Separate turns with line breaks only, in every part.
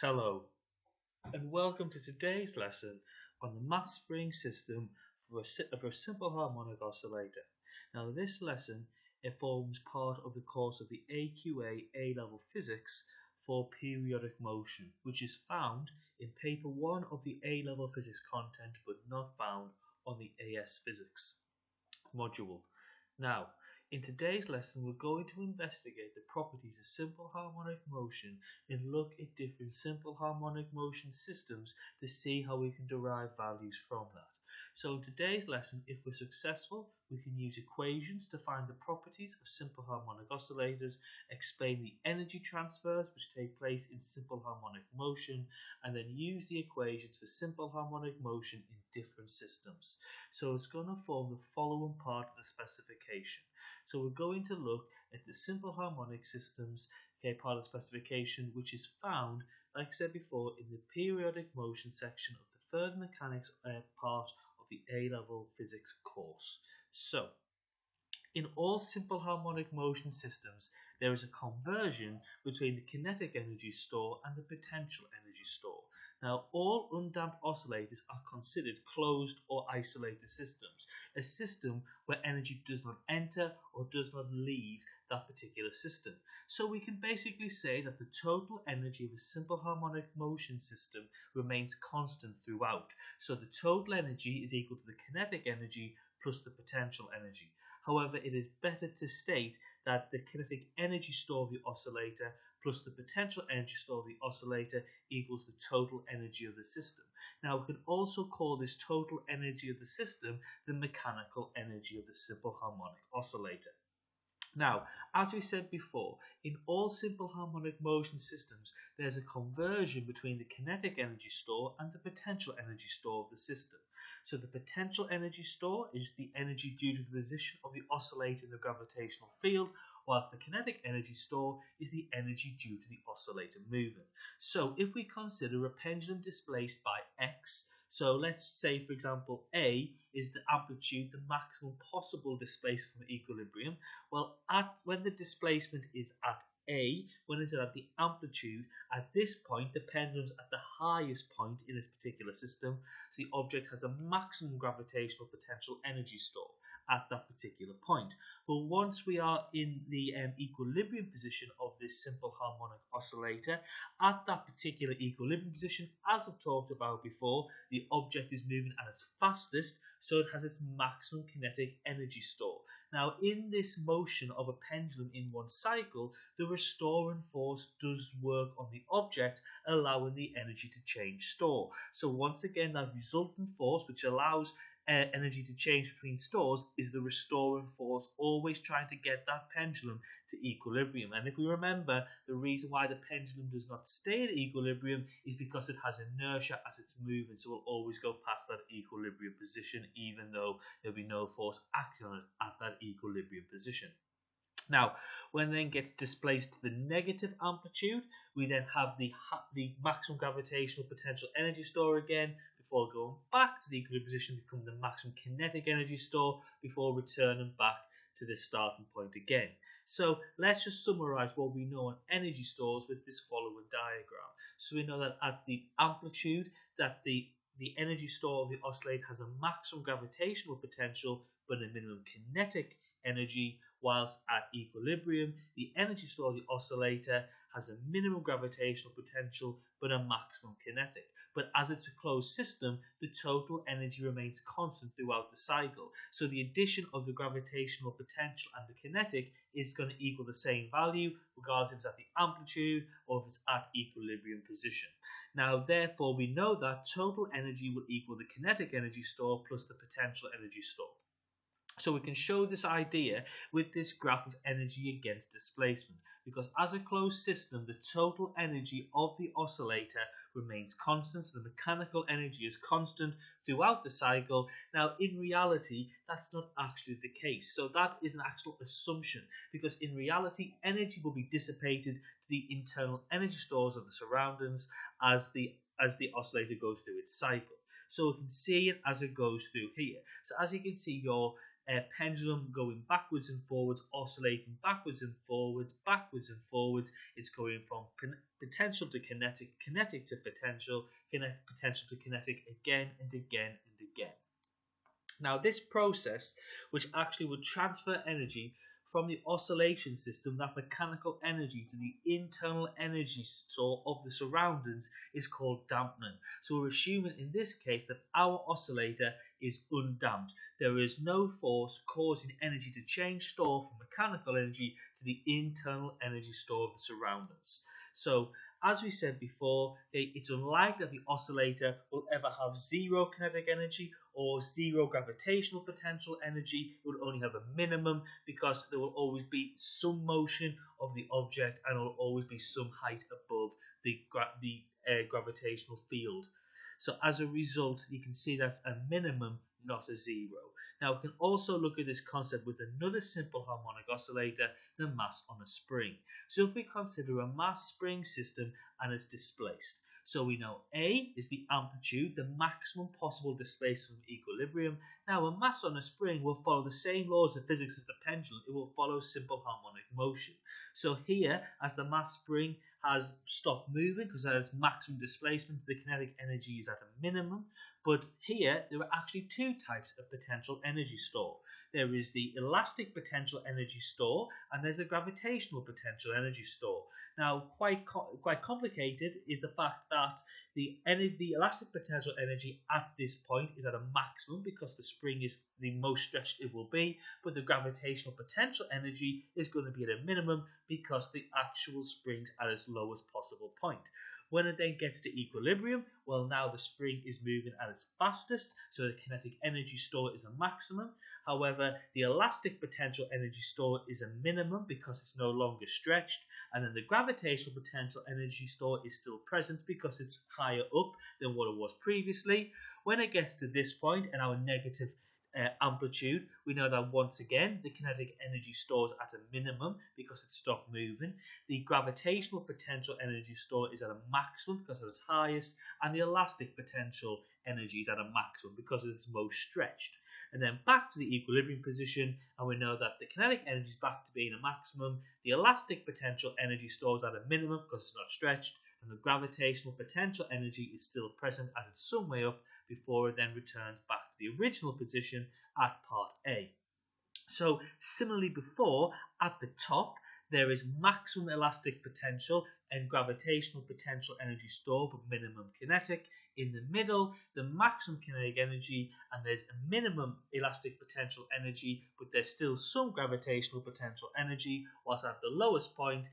Hello, and welcome to today's lesson on the mass spring system for a simple harmonic oscillator. Now, this lesson forms part of the course of the AQA A Level Physics for periodic motion, which is found in paper 1 of the A Level Physics content but not found on the AS Physics module. Now, in today's lesson, we're going to investigate the properties of simple harmonic motion and look at different simple harmonic motion systems to see how we can derive values from that. So in today's lesson, if we're successful, we can use equations to find the properties of simple harmonic oscillators, explain the energy transfers which take place in simple harmonic motion, and then use the equations for simple harmonic motion in different systems. So it's going to form the following part of the specification. So we're going to look at the simple harmonic systems, part of the specification, which is found, like I said before, in the periodic motion section of the further mechanics part of the A-level physics course. So, in all simple harmonic motion systems, there is a conversion between the kinetic energy store and the potential energy store. Now, all undamped oscillators are considered closed or isolated systems, a system where energy does not enter or does not leave that particular system. So we can basically say that the total energy of a simple harmonic motion system remains constant throughout. So the total energy is equal to the kinetic energy plus the potential energy. However, it is better to state that the kinetic energy store of the oscillator plus the potential energy store of the oscillator equals the total energy of the system. Now, we can also call this total energy of the system the mechanical energy of the simple harmonic oscillator. Now, as we said before, in all simple harmonic motion systems, there's a conversion between the kinetic energy store and the potential energy store of the system. So the potential energy store is the energy due to the position of the oscillator in the gravitational field, whilst the kinetic energy store is the energy due to the oscillator movement. So if we consider a pendulum displaced by x, so let's say, for example, A is the amplitude, the maximum possible displacement from equilibrium. Well, when the displacement is at A, when it's at the amplitude, at this point, the pendulum's at the highest point in this particular system, so the object has a maximum gravitational potential energy store at that particular point. But once we are in the equilibrium position of this simple harmonic oscillator, at that particular equilibrium position, as I've talked about before, the object is moving at its fastest, so it has its maximum kinetic energy store. Now, in this motion of a pendulum in one cycle, the restoring force does work on the object, allowing the energy to change store. So once again, that resultant force, which allows energy to change between stores, is the restoring force, always trying to get that pendulum to equilibrium. And if we remember, the reason why the pendulum does not stay at equilibrium is because it has inertia as it's moving, so it will always go past that equilibrium position, even though there'll be no force acting on it at that equilibrium position. Now, when it then gets displaced to the negative amplitude, we then have the maximum gravitational potential energy store again, before going back to the equilibrium position, become the maximum kinetic energy store, before returning back to the starting point again. So let's just summarize what we know on energy stores with this following diagram. So we know that at the amplitude, that the energy store of the oscillator has a maximum gravitational potential but a minimum kinetic energy, whilst at equilibrium, the energy store of the oscillator has a minimum gravitational potential but a maximum kinetic. But as it's a closed system, the total energy remains constant throughout the cycle. So the addition of the gravitational potential and the kinetic is going to equal the same value, regardless if it's at the amplitude or if it's at equilibrium position. Now, therefore, we know that total energy will equal the kinetic energy store plus the potential energy store. So we can show this idea with this graph of energy against displacement, because as a closed system, the total energy of the oscillator remains constant, so the mechanical energy is constant throughout the cycle. Now, in reality, that's not actually the case. So that is an actual assumption, because in reality, energy will be dissipated to the internal energy stores of the surroundings as the oscillator goes through its cycle. So we can see it as it goes through here. So as you can see, your pendulum going backwards and forwards, oscillating backwards and forwards, It's going from potential to kinetic, kinetic to potential, potential to kinetic again and again and again. Now this process, which actually would transfer energy from the oscillation system, that mechanical energy, to the internal energy store of the surroundings, is called damping. So we're assuming in this case that our oscillator is undamped. There is no force causing energy to change store from mechanical energy to the internal energy store of the surroundings. So as we said before, it's unlikely that the oscillator will ever have zero kinetic energy or zero gravitational potential energy. It will only have a minimum, because there will always be some motion of the object and there will always be some height above the gravitational field. So as a result, you can see that's a minimum, not a zero. Now we can also look at this concept with another simple harmonic oscillator, the mass on a spring. So if we consider a mass spring system and it's displaced, so we know A is the amplitude, the maximum possible displacement from equilibrium. Now a mass on a spring will follow the same laws of physics as the pendulum. It will follow simple harmonic motion. So here, as the mass spring has stopped moving because at its maximum displacement, the kinetic energy is at a minimum. But here, there are actually two types of potential energy store. There is the elastic potential energy store, and there's a gravitational potential energy store. Now, quite complicated is the fact that the elastic potential energy at this point is at a maximum because the spring is the most stretched it will be, but the gravitational potential energy is going to be at a minimum because the actual spring's at its lowest possible point. When it then gets to equilibrium, well, now the spring is moving at its fastest, so the kinetic energy store is a maximum. However, the elastic potential energy store is a minimum because it's no longer stretched, and then the gravitational potential energy store is still present because it's higher up than what it was previously. When it gets to this point and our negative amplitude, we know that once again the kinetic energy store is at a minimum because it stopped moving. The gravitational potential energy store is at a maximum because it's highest, and the elastic potential energy is at a maximum because it's most stretched. And then back to the equilibrium position, and we know that the kinetic energy is back to being a maximum, the elastic potential energy store is at a minimum because it's not stretched, and the gravitational potential energy is still present as it's some way up before it then returns back to the original position at part A. So similarly before, at the top there is maximum elastic potential and gravitational potential energy store but minimum kinetic. In the middle, the maximum kinetic energy, and there's a minimum elastic potential energy, but there's still some gravitational potential energy, whilst at the lowest point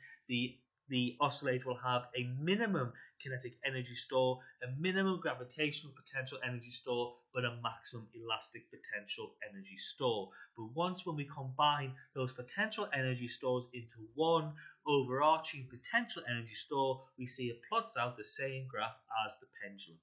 the oscillator will have a minimum kinetic energy store, a minimum gravitational potential energy store, but a maximum elastic potential energy store. But when we combine those potential energy stores into one overarching potential energy store, we see it plots out the same graph as the pendulum.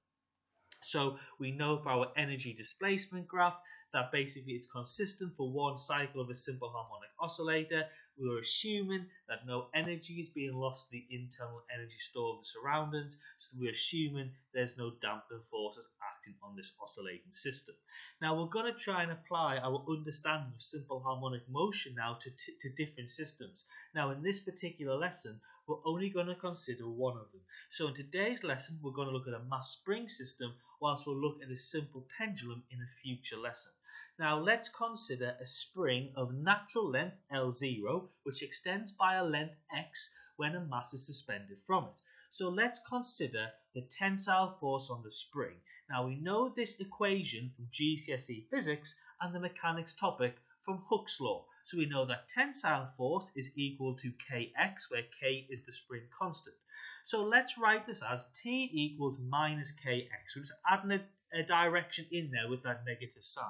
So we know for our energy displacement graph that basically it's consistent for one cycle of a simple harmonic oscillator. We're assuming that no energy is being lost to the internal energy store of the surroundings, so we're assuming there's no damping forces acting on this oscillating system. Now we're going to try and apply our understanding of simple harmonic motion now to different systems. Now in this particular lesson, we're only going to consider one of them. So in today's lesson, we're going to look at a mass spring system, whilst we'll look at a simple pendulum in a future lesson. Now let's consider a spring of natural length L0, which extends by a length x when a mass is suspended from it. So let's consider the tensile force on the spring. Now we know this equation from GCSE physics and the mechanics topic from Hooke's law. So we know that tensile force is equal to Kx, where K is the spring constant. So let's write this as T equals minus Kx. We're just adding a direction in there with that negative sign.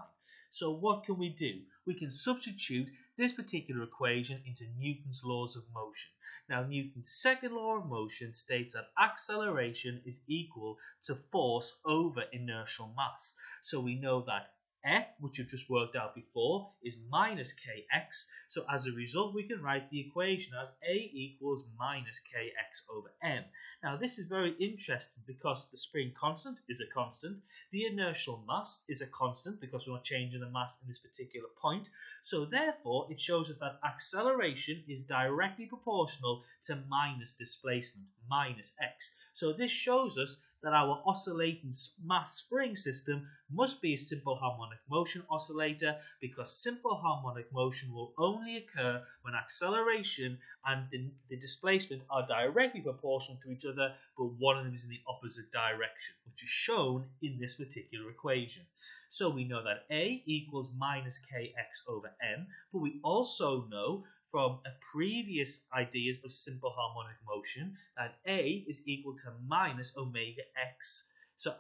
So what can we do? We can substitute this particular equation into Newton's laws of motion. Now Newton's second law of motion states that acceleration is equal to force over inertial mass. So we know that F, which we've just worked out before, is minus kx. So as a result, we can write the equation as A equals minus kx over m. Now this is very interesting because the spring constant is a constant. The inertial mass is a constant because we're not changing the mass in this particular point. So therefore, it shows us that acceleration is directly proportional to minus displacement, minus x. So this shows us that our oscillating mass spring system must be a simple harmonic motion oscillator, because simple harmonic motion will only occur when acceleration and the displacement are directly proportional to each other, but one of them is in the opposite direction, which is shown in this particular equation. So we know that A equals minus kx over m, but we also know from previous ideas of simple harmonic motion that A is equal to minus omega x. So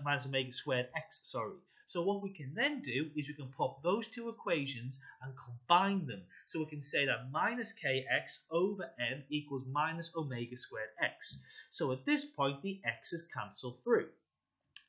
minus omega squared x, sorry. So what we can then do is we can pop those two equations and combine them. So we can say that minus kx over m equals minus omega squared x. So at this point, the x's cancel through.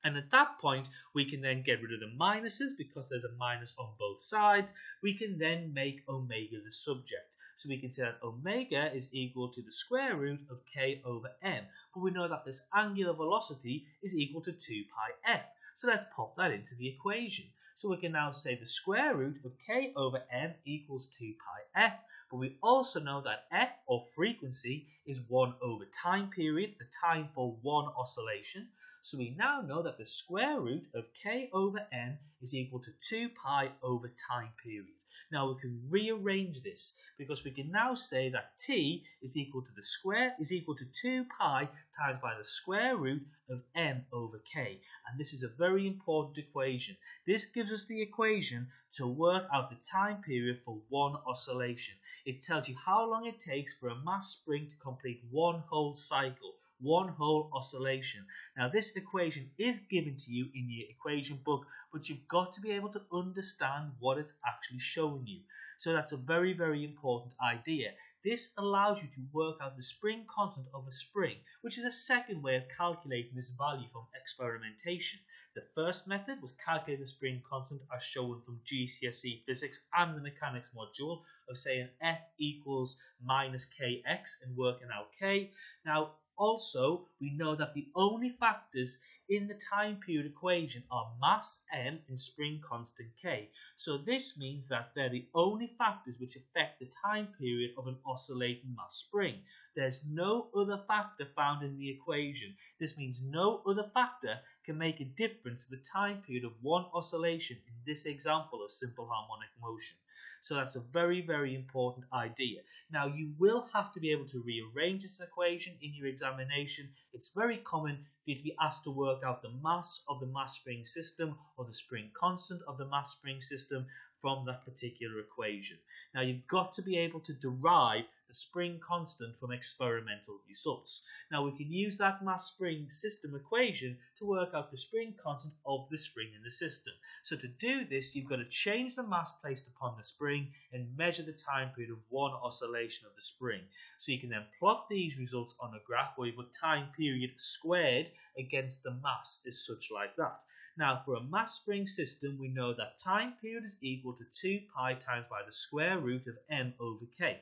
And at that point, we can then get rid of the minuses because there's a minus on both sides. We can then make omega the subject. So we can say that omega is equal to the square root of k over m. But we know that this angular velocity is equal to 2 pi f. So let's pop that into the equation. So we can now say the square root of k over m equals 2 pi f. But we also know that f, or frequency, is 1 over time period, the time for one oscillation. So we now know that the square root of k over n is equal to 2 pi over time period. Now we can rearrange this because we can now say that t is equal to 2 pi times by the square root of m over k. And this is a very important equation. This gives us the equation to work out the time period for one oscillation. It tells you how long it takes for a mass spring to complete one whole cycle, one whole oscillation. Now this equation is given to you in your equation book, but you've got to be able to understand what it's actually showing you. So that's a very, very important idea. This allows you to work out the spring constant of a spring, which is a second way of calculating this value from experimentation. The first method was calculating the spring constant as shown from GCSE physics and the mechanics module of saying F equals minus kx and working out k. Now also, we know that the only factors in the time period equation are mass m and spring constant k. So this means that they're the only factors which affect the time period of an oscillating mass spring. There's no other factor found in the equation. This means no other factor can make a difference to the time period of one oscillation in this example of simple harmonic motion. So that's a very, very important idea. Now you will have to be able to rearrange this equation in your examination. It's very common for you to be asked to work out the mass of the mass spring system or the spring constant of the mass spring system from that particular equation. Now you've got to be able to derive the spring constant from experimental results. Now we can use that mass spring system equation to work out the spring constant of the spring in the system. So to do this, you've got to change the mass placed upon the spring and measure the time period of one oscillation of the spring. So you can then plot these results on a graph where you put time period squared against the mass as such like that. Now for a mass spring system, we know that time period is equal to 2 pi times by the square root of m over k.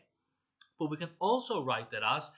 But we can also write that as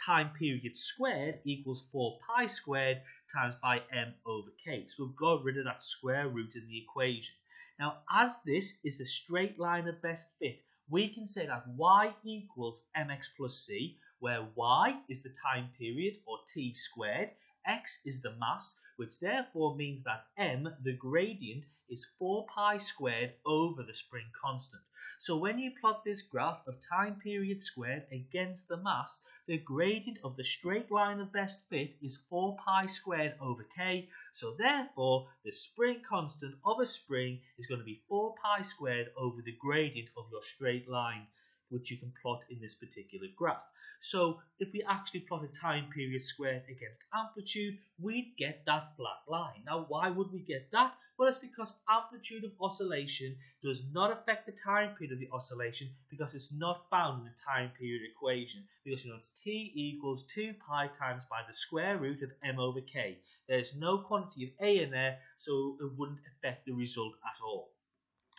time period squared equals 4 pi squared times by m over k. So we've got rid of that square root in the equation. Now as this is a straight line of best fit, we can say that y equals mx plus c, where y is the time period or t squared, x is the mass, which therefore means that m, the gradient, is 4 pi squared over the spring constant. So when you plot this graph of time period squared against the mass, the gradient of the straight line of best fit is 4 pi squared over k. So therefore, the spring constant of a spring is going to be 4 pi squared over the gradient of your straight line. which you can plot in this particular graph. So if we actually plot a time period squared against amplitude, we'd get that flat line. Now, why would we get that? Well, it's because amplitude of oscillation does not affect the time period of the oscillation because it's not found in the time period equation. Because it's t equals 2 pi times by the square root of m over k. There's no quantity of a in there, so it wouldn't affect the result at all.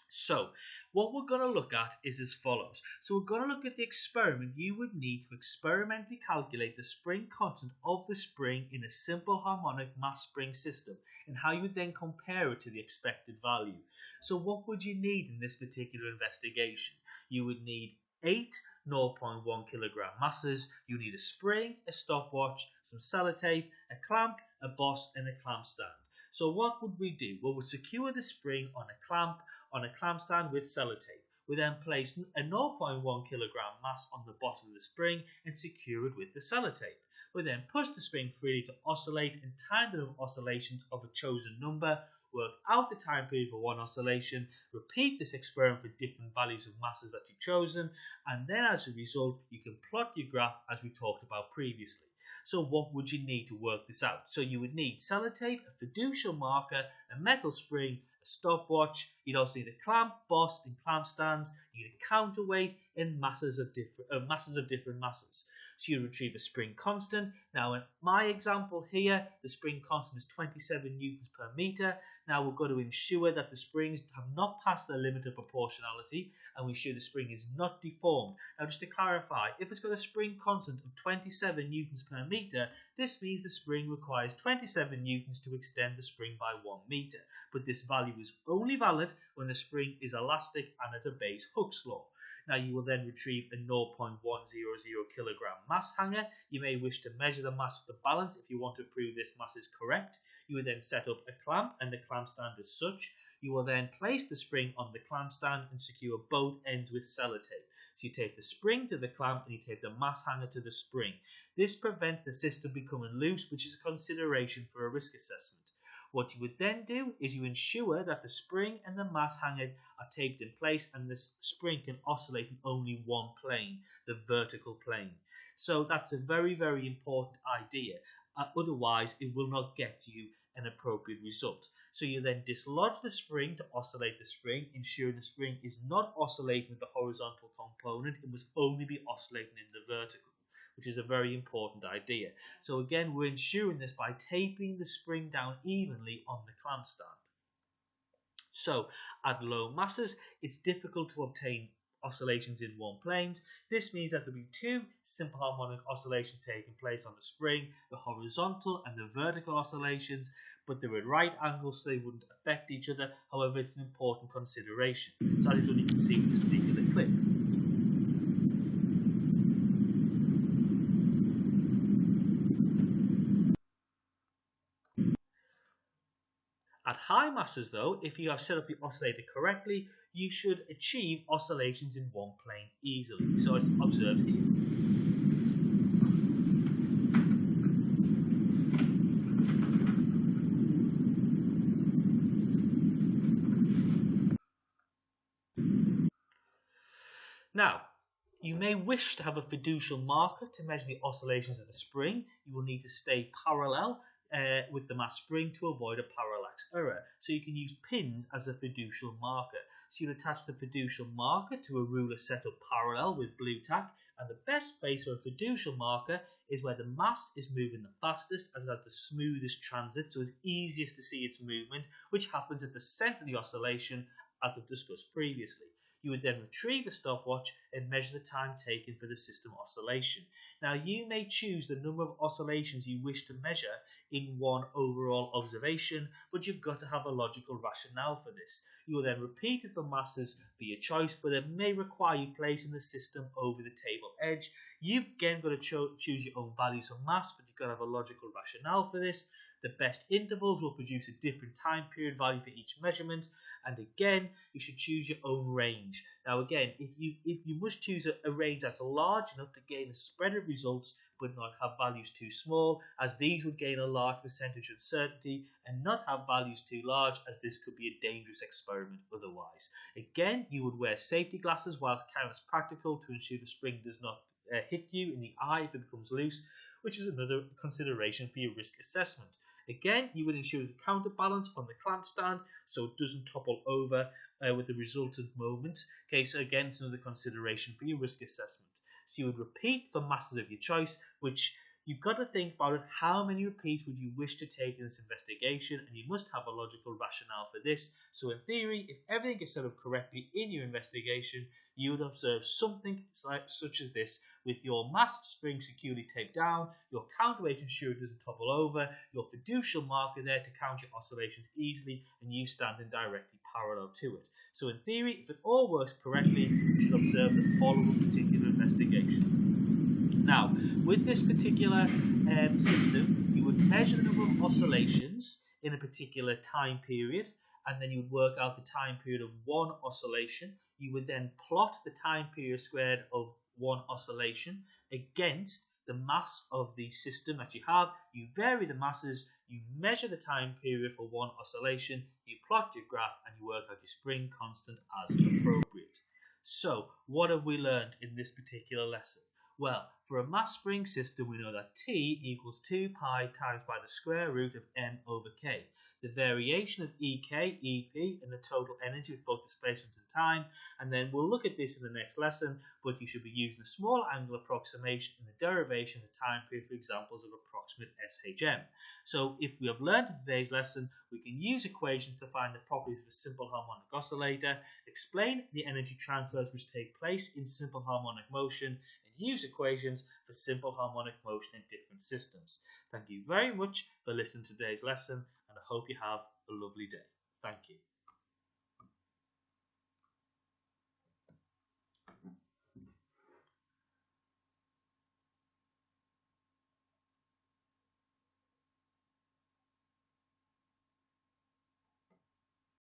So what we're going to look at is as follows. So we're going to look at the experiment you would need to experimentally calculate the spring constant of the spring in a simple harmonic mass spring system and how you would then compare it to the expected value. So what would you need in this particular investigation? You would need 8 0.1 kilogram masses, you need a spring, a stopwatch, some sellotape, a clamp, a boss and a clamp stand. So what would we do? Well, we'd secure the spring on a clamp stand with sellotape. We then place a 0.1 kilogram mass on the bottom of the spring and secure it with the sellotape. We then push the spring freely to oscillate and time the oscillations of a chosen number, work out the time period for one oscillation, repeat this experiment for different values of masses that you've chosen, and then as a result you can plot your graph as we talked about previously. So what would you need to work this out? So you would need sellotape, a fiducial marker, a metal spring, a stopwatch. You'd also need a clamp, boss, and clamp stands. You need a counterweight and masses of different masses. So you retrieve a spring constant. Now in my example here, the spring constant is 27 newtons per meter. Now we're going to ensure that the springs have not passed the limit of proportionality and we ensure the spring is not deformed. Now just to clarify, if it's got a spring constant of 27 newtons per meter, this means the spring requires 27 newtons to extend the spring by 1 meter. But this value is only valid when the spring is elastic and at obeys Hooke's law. Now you will then retrieve a 0.100 kilogram mass hanger. You may wish to measure the mass of the balance if you want to prove this mass is correct. You will then set up a clamp and the clamp stand as such. You will then place the spring on the clamp stand and secure both ends with sellotape. So you take the spring to the clamp and you take the mass hanger to the spring. This prevents the system becoming loose, which is a consideration for a risk assessment. What you would then do is you ensure that the spring and the mass hanger are taped in place and the spring can oscillate in only one plane, the vertical plane. So that's a very, very important idea. Otherwise, it will not get you an appropriate result. So you then dislodge the spring to oscillate the spring, ensuring the spring is not oscillating with the horizontal component. It must only be oscillating in the vertical, which is a very important idea. So again, we're ensuring this by taping the spring down evenly on the clamp stand. So at low masses, it's difficult to obtain oscillations in one plane. This means that there will be two simple harmonic oscillations taking place on the spring, the horizontal and the vertical oscillations, but they're at right angles so they wouldn't affect each other. However, it's an important consideration. So as you can see in this particular clip. At high masses though, if you have set up the oscillator correctly, you should achieve oscillations in one plane easily. So as observed here. Now, you may wish to have a fiducial marker to measure the oscillations of the spring. You will need to stay parallel with the mass spring to avoid a parallax error. So you can use pins as a fiducial marker. So you'll attach the fiducial marker to a ruler set up parallel with blue tack, and the best place for a fiducial marker is where the mass is moving the fastest as it has the smoothest transit, so it's easiest to see its movement, which happens at the center of the oscillation as I've discussed previously. You would then retrieve a stopwatch and measure the time taken for the system oscillation. Now you may choose the number of oscillations you wish to measure in one overall observation, but you've got to have a logical rationale for this. You will then repeat it for masses for your choice, but it may require you placing the system over the table edge. You've again got to choose your own values of mass, but you've got to have a logical rationale for this. The best intervals will produce a different time period value for each measurement, and again you should choose your own range. Now again, if you must choose a range that's large enough to gain a spread of results but not have values too small, as these would gain a large percentage uncertainty, and not have values too large, as this could be a dangerous experiment otherwise. Again, you would wear safety glasses whilst carrying as practical to ensure the spring does not hit you in the eye if it becomes loose, which is another consideration for your risk assessment. Again, you would ensure there's a counterbalance on the clamp stand so it doesn't topple over with the resultant moment. Okay, so again, it's another consideration for your risk assessment. So you would repeat for masses of your choice, which you've got to think about it. How many repeats would you wish to take in this investigation? And you must have a logical rationale for this. So in theory, if everything is set up correctly in your investigation, you would observe something such as this, with your masked spring securely taped down, your counterweight ensured it doesn't topple over, your fiducial marker there to count your oscillations easily, and you standing directly parallel to it. So in theory, if it all works correctly, you should observe the following particular investigation. Now, with this particular system, you would measure the number of oscillations in a particular time period, and then you would work out the time period of one oscillation. You would then plot the time period squared of one oscillation against the mass of the system that you have. You vary the masses, you measure the time period for one oscillation, you plot your graph, and you work out your spring constant as appropriate. So, what have we learned in this particular lesson? Well, for a mass spring system, we know that T equals 2 pi times by the square root of m over k. The variation of EK, EP, and the total energy of both displacement and time. And then we'll look at this in the next lesson, but you should be using a small angle approximation in the derivation of the time period for examples of approximate SHM. So if we have learned in today's lesson, we can use equations to find the properties of a simple harmonic oscillator, explain the energy transfers which take place in simple harmonic motion, use equations for simple harmonic motion in different systems. Thank you very much for listening to today's lesson, and I hope you have a lovely day. Thank you.